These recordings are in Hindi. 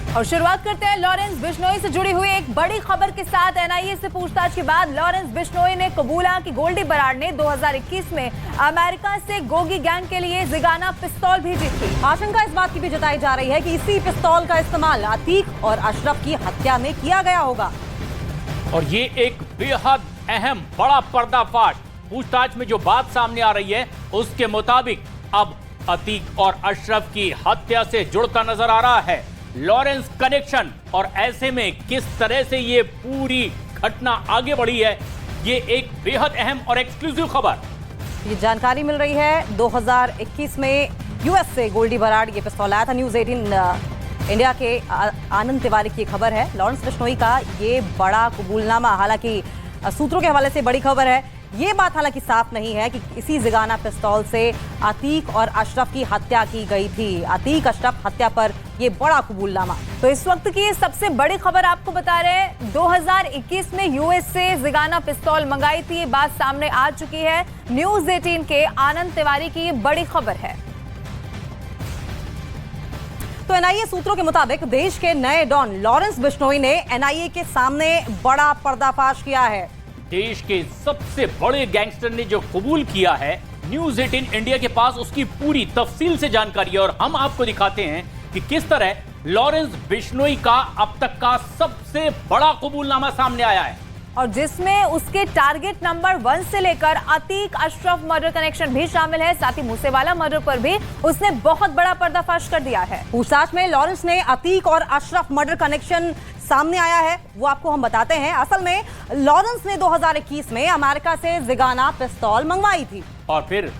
और शुरुआत करते हैं लॉरेंस बिश्नोई से जुड़ी हुई एक बड़ी खबर के साथ। एनआईए से पूछताछ के बाद लॉरेंस बिश्नोई ने कबूला कि गोल्डी बराड़ ने 2021 में अमेरिका से गोगी गैंग के लिए जिगाना पिस्तौल भेजी थी। आशंका इस बात की भी जताई जा रही है कि इसी पिस्तौल का इस्तेमाल अतीक और अशरफ की हत्या में किया गया होगा। और ये एक बेहद अहम बड़ा पर्दाफाश, पूछताछ में जो बात सामने आ रही है उसके मुताबिक अब अतीक और अशरफ की हत्या से जुड़ता नजर आ रहा है लॉरेंस कनेक्शन। और ऐसे में किस तरह से ये पूरी घटना आगे बढ़ी है, ये एक बेहद अहम और एक्सक्लूसिव खबर। ये जानकारी मिल रही है 2021 में यूएस से गोल्डी बराड़ ये पिस्तौल आया था। न्यूज़ 18 इंडिया के आनंद तिवारी की खबर है। लॉरेंस बिश्नोई का ये बड़ा कबूलनामा, हालांकि सूत्रों के हवाले से बड़ी खबर है। ये बात हालांकि साफ नहीं है कि इसी जिगाना पिस्तौल से अतीक और अशरफ की हत्या की गई थी। अतीक अशरफ हत्या पर ये बड़ा कबूलनामा। तो इस वक्त की सबसे बड़ी खबर आपको बता रहे हैं, 2021 में यूएस से जिगाना पिस्तौल मंगाई थी, ये बात सामने आ चुकी है। न्यूज़ 18 के आनंद तिवारी की ये बड़ी खबर है। तो एनआईए सूत्रों के मुताबिक देश के नए डॉन लॉरेंस बिश्नोई ने एनआईए के सामने बड़ा पर्दाफाश किया है। देश के सबसे बड़े गैंगस्टर ने जो कबूल किया है, न्यूज़ 18 इंडिया के पास उसकी पूरी तफसील से जानकारी है और हम आपको दिखाते हैं कि किस तरह लॉरेंस बिश्नोई का अब तक का सबसे बड़ा कबूलनामा सामने आया है, और जिसमें उसके टारगेट नंबर 1 से लेकर अतीक अशरफ मर्डर कनेक्शन भी शामिल है। साथ ही मूसेवाला मर्डर पर भी उसने बहुत बड़ा पर्दाफाश कर दिया है। पूछताछ में लॉरेंस ने अतीक और अशरफ मर्डर कनेक्शन सामने आया है, वो आपको हम बताते हैं। असल में लॉरेंस ने 2021 में अमेरिका से जिगाना पिस्तौल मंगवाई थी और फिर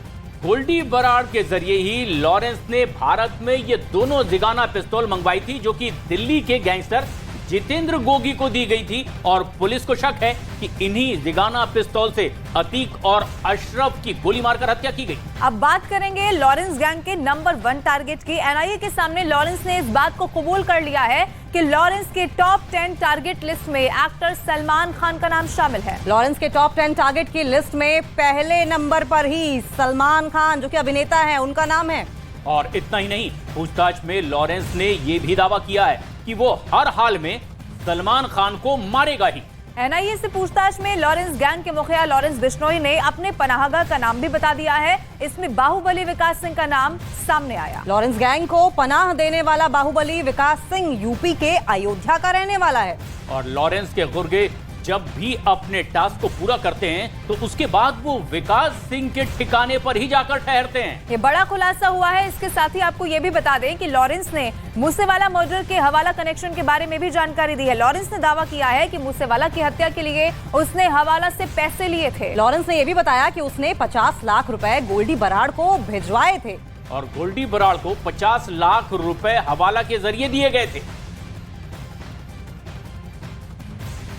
गोल्डी बराड़ के जरिए ही लॉरेंस ने भारत में ये दोनों जिगाना पिस्तौल मंगवाई थी, जो कि दिल्ली के गैंगस्टर जितेंद्र गोगी को दी गई थी। और पुलिस को शक है कि इन्हीं जिगाना पिस्तौल से अतीक और अशरफ की गोली मारकर हत्या की गई। अब बात करेंगे लॉरेंस गैंग के नंबर 1 टारगेट की। एनआईए के सामने लॉरेंस ने इस बात को कबूल कर लिया है कि लॉरेंस के टॉप 10 टारगेट लिस्ट में एक्टर सलमान खान का नाम शामिल है। लॉरेंस के टॉप 10 टारगेट की लिस्ट में पहले नंबर पर ही सलमान खान, जो कि अभिनेता हैं, उनका नाम है। और इतना ही नहीं, पूछताछ में लॉरेंस ने यह भी दावा किया है कि वो हर हाल में सलमान खान को मारेगा ही। एनआईए से पूछताछ में लॉरेंस गैंग के मुखिया लॉरेंस बिश्नोई ने अपने पनाहगाह का नाम भी बता दिया है। इसमें बाहुबली विकास सिंह का नाम सामने आया। लॉरेंस गैंग को पनाह देने वाला बाहुबली विकास सिंह यूपी के अयोध्या का रहने वाला है। और लॉरेंस के गुर्गे जब भी अपने टास्क को पूरा करते हैं तो उसके बाद वो विकास सिंह के ठिकाने पर ही जाकर ठहरते हैं। ये बड़ा खुलासा हुआ है। इसके साथ ही आपको ये भी बता दें कि लॉरेंस ने मूसेवाला मर्डर के हवाला कनेक्शन के बारे में भी जानकारी दी है। लॉरेंस ने दावा किया है कि मूसेवाला की हत्या के लिए उसने हवाला से पैसे लिए थे। लॉरेंस ने यह भी बताया कि उसने 50 लाख रुपए गोल्डी बराड़ को भिजवाए थे और गोल्डी बराड़ को 50 लाख रुपए हवाला के जरिए दिए गए थे।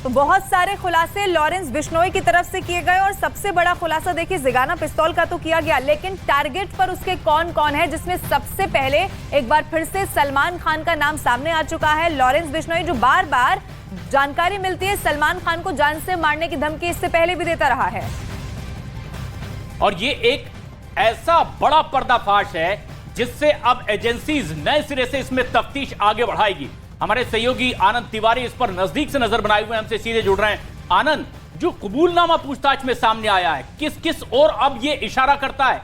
तो बहुत सारे खुलासे लॉरेंस बिश्नोई की तरफ से किए गए और सबसे बड़ा खुलासा देखिए जिगाना पिस्तौल का तो किया गया, लेकिन टारगेट पर उसके कौन कौन है, जिसमें सबसे पहले एक बार फिर से सलमान खान का नाम सामने आ चुका है। लॉरेंस बिश्नोई जो बार बार जानकारी मिलती है सलमान खान को जान से मारने की धमकी इससे पहले भी देता रहा है। और ये एक ऐसा बड़ा पर्दाफाश है जिससे अब एजेंसीज नए सिरे से इसमें तफ्तीश आगे बढ़ाएगी। हमारे सहयोगी आनंद तिवारी इस पर नजदीक से नजर बनाए हुए हमसे सीधे जुड़ रहे हैं। आनंद, जो कबूलनामा पूछताछ में सामने आया है, किस किस और अब ये इशारा करता है?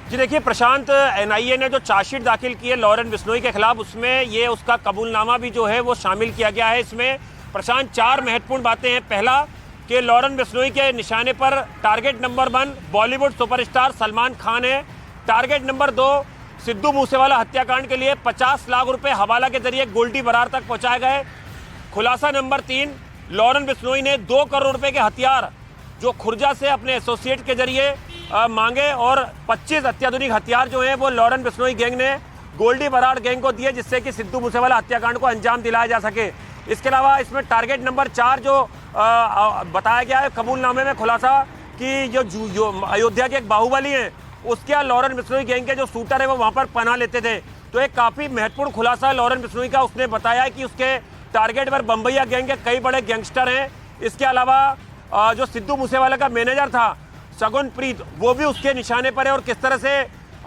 जी देखिए प्रशांत, एनआईए ने जो चार्जशीट दाखिल की है लॉरेंस बिश्नोई के खिलाफ, उसमें ये उसका कबूलनामा भी जो है वो शामिल किया गया है। इसमें प्रशांत 4 महत्वपूर्ण बातें हैं। पहला कि लॉरेंस बिश्नोई के निशाने पर target number 1 Bollywood superstar Salman Khan है। टारगेट नंबर 2 सिद्धू मूसेवाला हत्याकांड के लिए 50 लाख रुपए हवाला के जरिए गोल्डी बराड़ तक पहुंचाए गए। खुलासा नंबर 3, लॉरेंस बिश्नोई ने 2 करोड़ रुपए के हथियार जो खुर्जा से अपने एसोसिएट के जरिए मांगे और 25 अत्याधुनिक हथियार जो हैं वो लॉरेंस बिश्नोई गैंग ने गोल्डी बराड़ गैंग को दिए, जिससे कि सिद्धू मूसेवाला हत्याकांड को अंजाम दिलाया जा सके। इसके अलावा इसमें टारगेट नंबर 4 जो बताया गया है कबूलनामे में खुलासा कि जो अयोध्या के एक बाहुबली हैं, उसके यहाँ लॉरेंस बिश्नोई गैंग के जो शूटर है वो वहाँ पर पनाह लेते थे। तो एक काफ़ी महत्वपूर्ण खुलासा है लॉरेंस बिश्नोई का। उसने बताया कि उसके टारगेट पर बम्बैया गैंग के कई बड़े गैंगस्टर हैं। इसके अलावा जो सिद्धू मूसेवाला का मैनेजर था सगुन प्रीत, वो भी उसके निशाने पर है और किस तरह से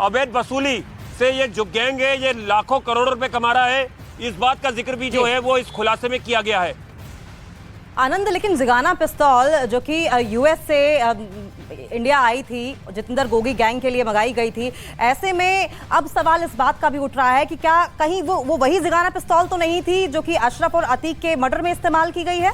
अवैध वसूली से ये जो गैंग है ये लाखों करोड़ों रुपए कमा रहा है, इस बात का जिक्र भी जो है वो इस खुलासे में किया गया है। आनंद, लेकिन जिगाना पिस्तौल जो कि यूएस से इंडिया आई थी, जितेंद्र गोगी गैंग के लिए मंगाई गई थी, ऐसे में अब सवाल इस बात का भी उठ रहा है कि क्या कहीं वो वही जिगाना पिस्तौल तो नहीं थी जो कि अशरफ और अतीक के मर्डर में इस्तेमाल की गई है?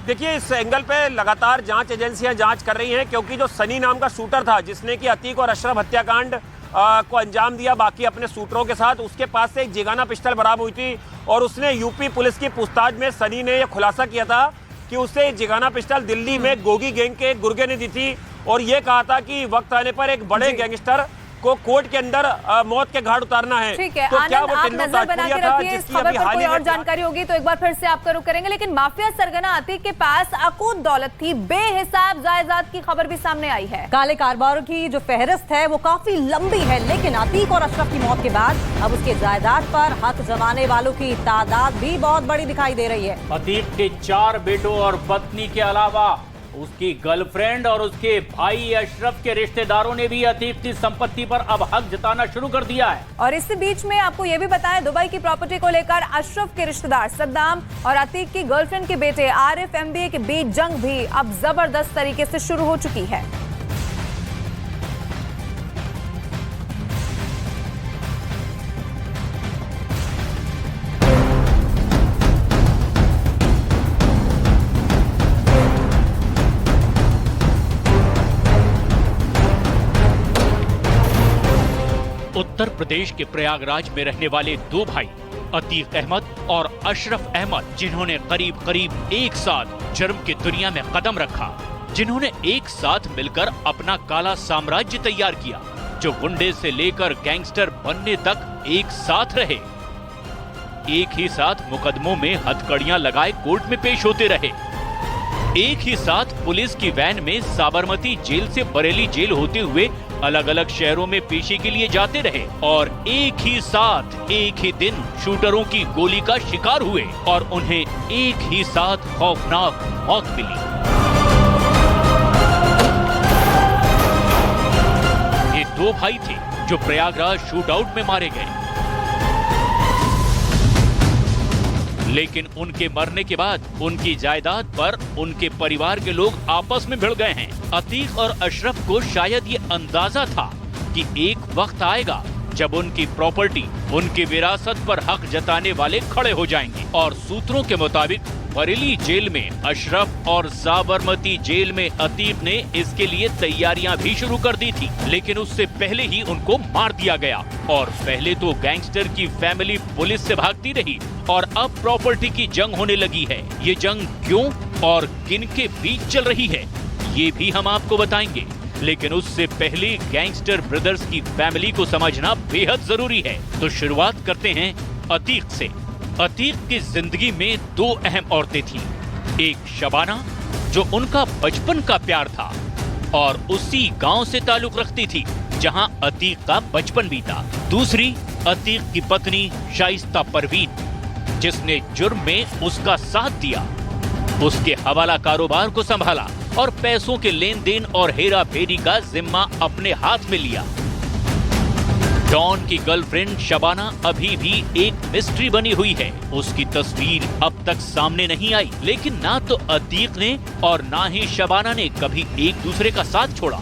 देखिए, इस एंगल पे लगातार जांच एजेंसियां जांच कर रही हैं, क्योंकि जो सनी नाम का शूटर था जिसने कि अतीक और अशरफ हत्याकांड को अंजाम दिया बाकी अपने शूटरों के साथ, उसके पास से एक जिगाना पिस्टल बरामद हुई थी और उसने यूपी पुलिस की पूछताछ में सनी ने यह खुलासा किया था कि उसे जिगाना पिस्टल दिल्ली में गोगी गैंग के एक गुर्गे ने दी थी और यह कहा था कि वक्त आने पर एक बड़े गैंगस्टर को कोर्ट के अंदर मौत के घाट उतारना है। ठीक है, तो क्या आनंद, वो आप टिल्लू नजर बना के ताजपुरिया था रखिए, इस जिसकी खबर अभी पर हाल कोई ही और में जानकारी होगी तो एक बार फिर से आपका रुख करेंगे। लेकिन माफिया सरगना अतीक के पास अकूत दौलत थी, बेहिसाब जायदाद की खबर भी सामने आई है। काले कारोबार की जो फहरिस्त है वो काफी लंबी है, लेकिन अतीक और अशरफ की मौत के बाद अब उसके जायदाद पर हक जमाने वालों की तादाद भी बहुत बड़ी दिखाई दे रही है। अतीक के 4 बेटों और पत्नी के अलावा उसकी गर्लफ्रेंड और उसके भाई अशरफ के रिश्तेदारों ने भी अतीक की संपत्ति पर अब हक जताना शुरू कर दिया है। और इसी बीच में आपको यह भी बताया, दुबई की प्रॉपर्टी को लेकर अशरफ के रिश्तेदार सद्दाम और अतीक की गर्लफ्रेंड के बेटे आरिफ एमबीए के बीच जंग भी अब जबरदस्त तरीके से शुरू हो चुकी है। उत्तर प्रदेश के प्रयागराज में रहने वाले 2 भाई अतीक अहमद और अशरफ अहमद, जिन्होंने करीब करीब एक साथ जुर्म की दुनिया में कदम रखा, जिन्होंने एक साथ मिलकर अपना काला साम्राज्य तैयार किया, जो गुंडे से लेकर गैंगस्टर बनने तक एक साथ रहे, एक ही साथ मुकदमों में हथकड़ियां लगाए कोर्ट में पेश होते रहे, एक ही साथ पुलिस की वैन में साबरमती जेल से बरेली जेल होते हुए अलग अलग शहरों में पेशी के लिए जाते रहे और एक ही साथ एक ही दिन शूटरों की गोली का शिकार हुए और उन्हें एक ही साथ खौफनाक मौत मिली। ये 2 भाई थे जो प्रयागराज शूटआउट में मारे गए, लेकिन उनके मरने के बाद उनकी जायदाद पर उनके परिवार के लोग आपस में भिड़ गए हैं। अतीक और अशरफ को शायद ये अंदाजा था कि एक वक्त आएगा जब उनकी प्रॉपर्टी, उनकी विरासत पर हक जताने वाले खड़े हो जाएंगे और सूत्रों के मुताबिक बरेली जेल में अशरफ और साबरमती जेल में अतीक ने इसके लिए तैयारियां भी शुरू कर दी थी, लेकिन उससे पहले ही उनको मार दिया गया। और पहले तो गैंगस्टर की फैमिली पुलिस से भागती रही और अब प्रॉपर्टी की जंग होने लगी है। ये जंग क्यों और किन के बीच चल रही है, ये भी हम आपको बताएंगे, लेकिन उससे पहले गैंगस्टर ब्रदर्स की फैमिली को समझना बेहद जरूरी है। तो शुरुआत करते हैं अतीक से। अतीक की जिंदगी में 2 अहम औरतें थीं। एक शबाना, जो उनका बचपन का प्यार था और उसी गांव से ताल्लुक रखती थी जहां अतीक का बचपन बीता। दूसरी अतीक की पत्नी शाइस्ता परवीन, जिसने जुर्म में उसका साथ दिया, उसके हवाला कारोबार को संभाला और पैसों के लेन देन और हेरा फेरी का जिम्मा अपने हाथ में लिया। डॉन की गर्लफ्रेंड शबाना अभी भी एक मिस्ट्री बनी हुई है। उसकी तस्वीर अब तक सामने नहीं आई, लेकिन ना तो अतीक ने और ना ही शबाना ने कभी एक दूसरे का साथ छोड़ा।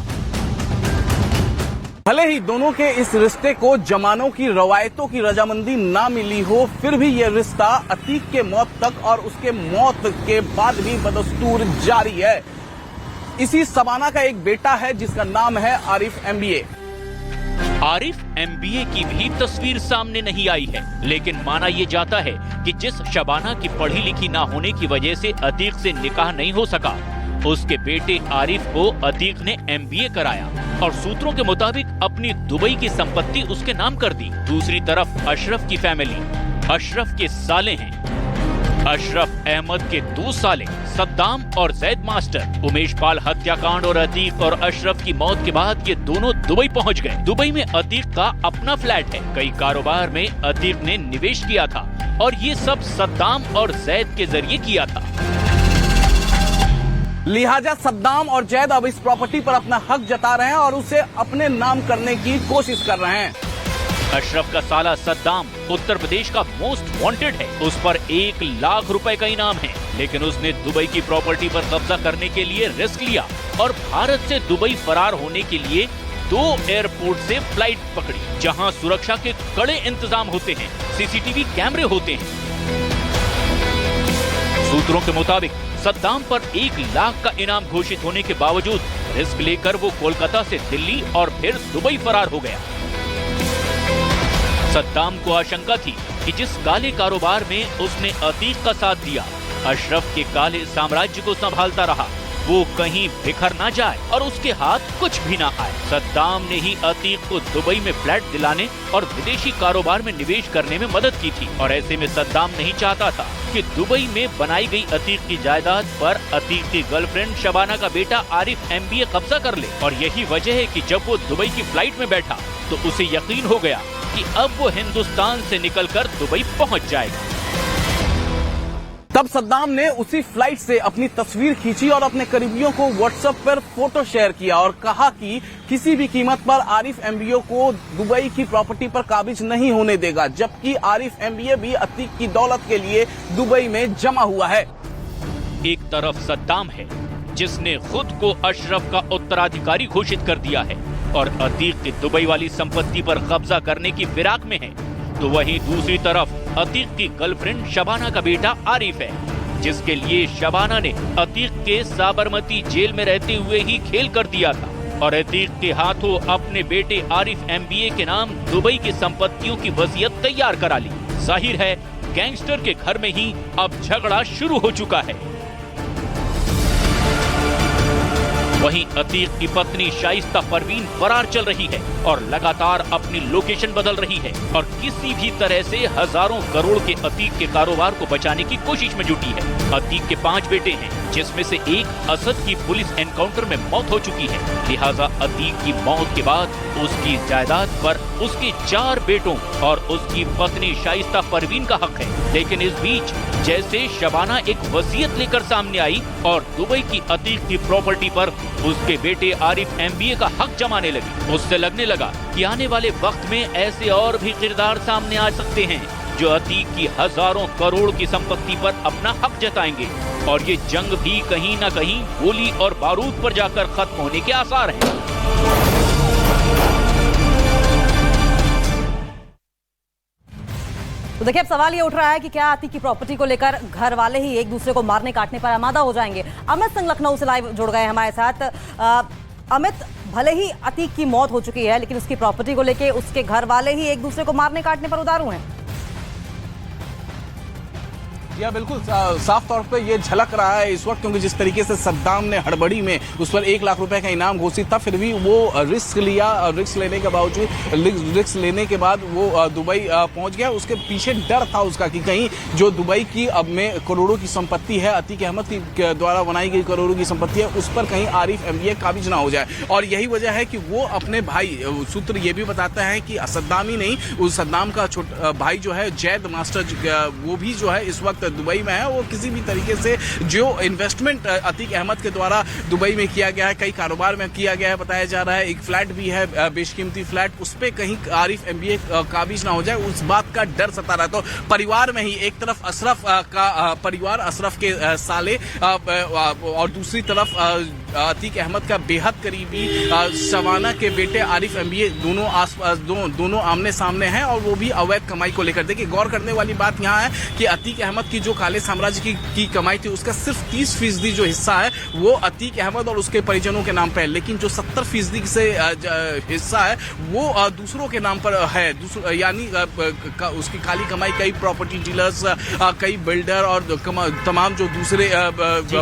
भले ही दोनों के इस रिश्ते को जमानों की रवायतों की रजामंदी ना मिली हो, फिर भी ये रिश्ता अतीक के मौत तक और उसके मौत के बाद भी बदस्तूर जारी है। इसी शबाना का एक बेटा है जिसका नाम है आरिफ एमबीए। आरिफ एमबीए की भी तस्वीर सामने नहीं आई है, लेकिन माना यह जाता है कि जिस शबाना की पढ़ी लिखी ना होने की वजह से अतीक से निकाह नहीं हो सका, उसके बेटे आरिफ को अतीक ने एमबीए कराया और सूत्रों के मुताबिक अपनी दुबई की संपत्ति उसके नाम कर दी। दूसरी तरफ अशरफ की फैमिली, अशरफ के साले हैं। अशरफ अहमद के 2 साले सद्दाम और जैद मास्टर। उमेश पाल हत्याकांड और अतीक और अशरफ की मौत के बाद ये दोनों दुबई पहुंच गए। दुबई में अतीक का अपना फ्लैट है। कई कारोबार में अतीक ने निवेश किया था और ये सब सद्दाम और जैद के जरिए किया था। लिहाजा सद्दाम और जैद अब इस प्रॉपर्टी पर अपना हक जता रहे हैं और उसे अपने नाम करने की कोशिश कर रहे हैं। अशरफ का साला सद्दाम उत्तर प्रदेश का मोस्ट वांटेड है। उस पर 1 लाख रुपए का इनाम है, लेकिन उसने दुबई की प्रॉपर्टी पर कब्जा करने के लिए रिस्क लिया और भारत से दुबई फरार होने के लिए 2 एयरपोर्ट से फ्लाइट पकड़ी, जहां सुरक्षा के कड़े इंतजाम होते हैं, सीसीटीवी कैमरे होते हैं। सूत्रों के मुताबिक सद्दाम पर 1 लाख का इनाम घोषित होने के बावजूद रिस्क लेकर वो कोलकाता से दिल्ली और फिर दुबई फरार हो गया। सद्दाम को आशंका थी कि जिस काले कारोबार में उसने अतीक का साथ दिया, अशरफ के काले साम्राज्य को संभालता रहा, वो कहीं बिखर ना जाए और उसके हाथ कुछ भी ना आए। सद्दाम ने ही अतीक को दुबई में फ्लैट दिलाने और विदेशी कारोबार में निवेश करने में मदद की थी, और ऐसे में सद्दाम नहीं चाहता था कि दुबई में बनाई गई अतीक की जायदाद पर अतीक की गर्लफ्रेंड शबाना का बेटा आरिफ MBA कब्जा कर ले। और यही वजह है कि जब वो दुबई की फ्लाइट में बैठा तो उसे यकीन हो गया कि अब वो हिंदुस्तान से निकलकर दुबई पहुंच जाएगा। तब सद्दाम ने उसी फ्लाइट से अपनी तस्वीर खींची और अपने करीबियों को व्हाट्सएप पर फोटो शेयर किया और कहा कि किसी भी कीमत पर आरिफ MBA को दुबई की प्रॉपर्टी पर काबिज नहीं होने देगा, जबकि आरिफ MBA भी अतीक की दौलत के लिए दुबई में जमा हुआ है। एक तरफ सद्दाम है जिसने खुद को अशरफ का उत्तराधिकारी घोषित कर दिया है और अतीक की दुबई वाली संपत्ति पर कब्जा करने की फिराक में है, तो वहीं दूसरी तरफ अतीक की गर्लफ्रेंड शबाना का बेटा आरिफ है, जिसके लिए शबाना ने अतीक के साबरमती जेल में रहते हुए ही खेल कर दिया था और अतीक के हाथों अपने बेटे आरिफ MBA के नाम दुबई की संपत्तियों की वसीयत तैयार करा ली। जाहिर है गैंगस्टर के घर में ही अब झगड़ा शुरू हो चुका है। वहीं अतीक की पत्नी शाइस्ता परवीन फरार चल रही है और लगातार अपनी लोकेशन बदल रही है और किसी भी तरह से हजारों करोड़ के अतीक के कारोबार को बचाने की कोशिश में जुटी है। अतीक के 5 बेटे हैं, जिसमें से एक असद की पुलिस एनकाउंटर में मौत हो चुकी है। लिहाजा अतीक की मौत के बाद उसकी जायदाद पर उसके 4 बेटों और उसकी पत्नी शाइस्ता परवीन का हक है। लेकिन इस बीच जैसे शबाना एक वसीयत लेकर सामने आई और दुबई की अतीक की प्रॉपर्टी पर उसके बेटे आरिफ MBA का हक जमाने लगी, उससे लगने लगा कि आने वाले वक्त में ऐसे और भी किरदार सामने आ सकते हैं जो अतीक की हजारों करोड़ की संपत्ति पर अपना हक जताएंगे और ये जंग भी कहीं न कहीं गोली और बारूद पर जाकर खत्म होने के आसार हैं। तो देखिए, अब सवाल ये उठ रहा है कि क्या अतीक की प्रॉपर्टी को लेकर घर वाले ही एक दूसरे को मारने काटने पर आमादा हो जाएंगे। अमित सिंह लखनऊ से लाइव जुड़ गए हमारे साथ। अमित, भले ही अतीक की मौत हो चुकी है, लेकिन उसकी प्रॉपर्टी को लेकर उसके घर वाले ही एक दूसरे को मारने काटने पर उतारू हैं। या बिल्कुल साफ तौर पे ये झलक रहा है इस वक्त, क्योंकि जिस तरीके से सद्दाम ने हड़बड़ी में उस पर 1 लाख रुपए का इनाम घोषित था, फिर भी वो रिस्क लिया और रिस्क लेने के बावजूद रिस्क लेने के बाद वो दुबई पहुंच गया। उसके पीछे डर था उसका कि कहीं जो दुबई की अब में करोड़ों की संपत्ति है, अतीक अहमद के द्वारा बनाई गई करोड़ों की संपत्ति है, उस पर कहीं आरिफ MBA काबिज ना हो जाए। और यही वजह है कि वो अपने भाई, सूत्र ये भी बताता है कि सद्दाम ही नहीं, उस सद्दाम का छोटा भाई जो है जैद मास्टर, वो भी जो है इस वक्त दुबई में है। वो किसी भी तरीके से जो इन्वेस्टमेंट अतीक अहमद के द्वारा दुबई में किया गया है, कई कारोबार में किया गया है, बताया जा रहा है, एक फ्लैट भी है बेशकीमती फ्लैट, उस पे कहीं आरिफ MBA काबिज ना हो जाए, उस बात का डर सता रहा। तो परिवार में ही एक तरफ अशरफ का परिवार, अशरफ के साले, और दूसरी तरफ अतीक अहमद का बेहद करीबी शबाना के बेटे आरिफ MBA, दोनों आमने सामने हैं और वो भी अवैध कमाई को लेकर। देखिए, गौर करने वाली बात यहाँ है कि अतीक अहमद की जो काले साम्राज्य की कमाई थी, उसका सिर्फ 30% जो हिस्सा है वो अतीक अहमद और उसके परिजनों के नाम पर है, लेकिन जो 70% से हिस्सा है वो दूसरों के नाम पर है। यानी उसकी काली कमाई कई प्रॉपर्टी डीलर्स, कई बिल्डर और तमाम जो दूसरे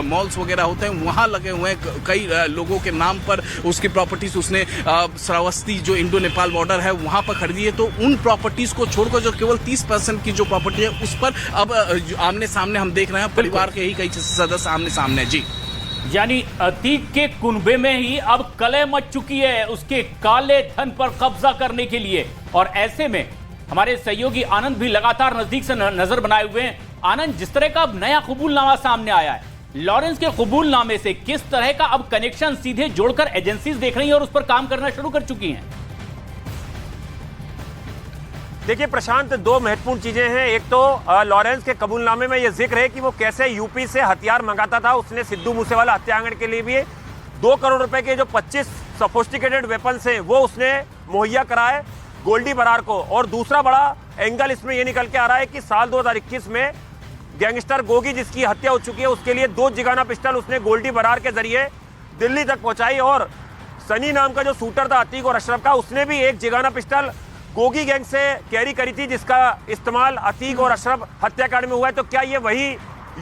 मॉल्स वगैरह होते हैं वहां लगे हुए हैं, कई लोगों के नाम पर उसकी प्रॉपर्टीज उसने श्रावस्ती जो इंडो नेपाल बॉर्डर है वहां पर खरीदी है। तो उन प्रॉपर्टीज को छोड़कर जो केवल 30% की जो प्रॉपर्टी है उस पर अब आमने सामने हम देख रहे हैं परिवार के ही कई सदस्य आमने सामने। जी, यानी अतीक के कुनबे में ही अब कलह मच चुकी है उसके काले धन पर कब्जा करने के लिए, और ऐसे में हमारे सहयोगी आनंद भी लगातार नजदीक से नजर बनाए हुए हैं। आनंद, जिस तरह का अब नया कबूलनामा सामने आया है, लॉरेंस के कबूलनामे से किस तरह का अब कनेक्शन सीधे जोड़कर एजेंसीज देख रही हैं और उस पर काम करना शुरू कर चुकी हैं? देखिए प्रशांत, दो महत्वपूर्ण चीजें हैं। एक तो लॉरेंस के कबूलनामे में यह जिक्र है कि वो कैसे यूपी से हथियार मंगाता था। उसने सिद्धू मूसेवाला हत्याकांड के लिए भी 2 करोड़ रुपए के जो 25 सोफिस्टिकेटेड वेपन्स हैं वो उसने मुहैया कराए गोल्डी बरार को। और दूसरा बड़ा एंगल इसमें यह निकल के आ रहा है कि साल 2021 में गैंगस्टर गोगी, जिसकी हत्या हो चुकी है, उसके लिए 2 जिगाना पिस्टल उसने गोल्डी बरार के जरिए दिल्ली तक पहुंचाई। और सनी नाम का जो शूटर था अतीक और अशरफ का, उसने भी 1 जिगाना पिस्टल गोगी गैंग से कैरी करी थी, जिसका इस्तेमाल अतीक और अशरफ हत्याकांड में हुआ है। तो क्या ये वही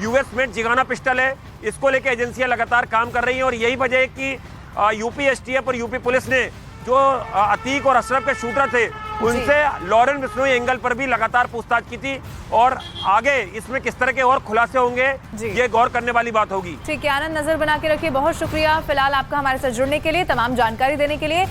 यूएस मेड जिगाना पिस्टल है? इसको लेकर एजेंसियां लगातार काम कर रही हैं और यही वजह है कि यूपी एसटीएफ और यूपी पुलिस ने जो अतीक और अशरफ के शूटर थे उनसे लॉरेंस बिश्नोई एंगल पर भी लगातार पूछताछ की थी। और आगे इसमें किस तरह के और खुलासे होंगे ये गौर करने वाली बात होगी। ठीक है आनंद, नजर बना के रखिए। बहुत शुक्रिया फिलहाल आपका हमारे साथ जुड़ने के लिए, तमाम जानकारी देने के लिए।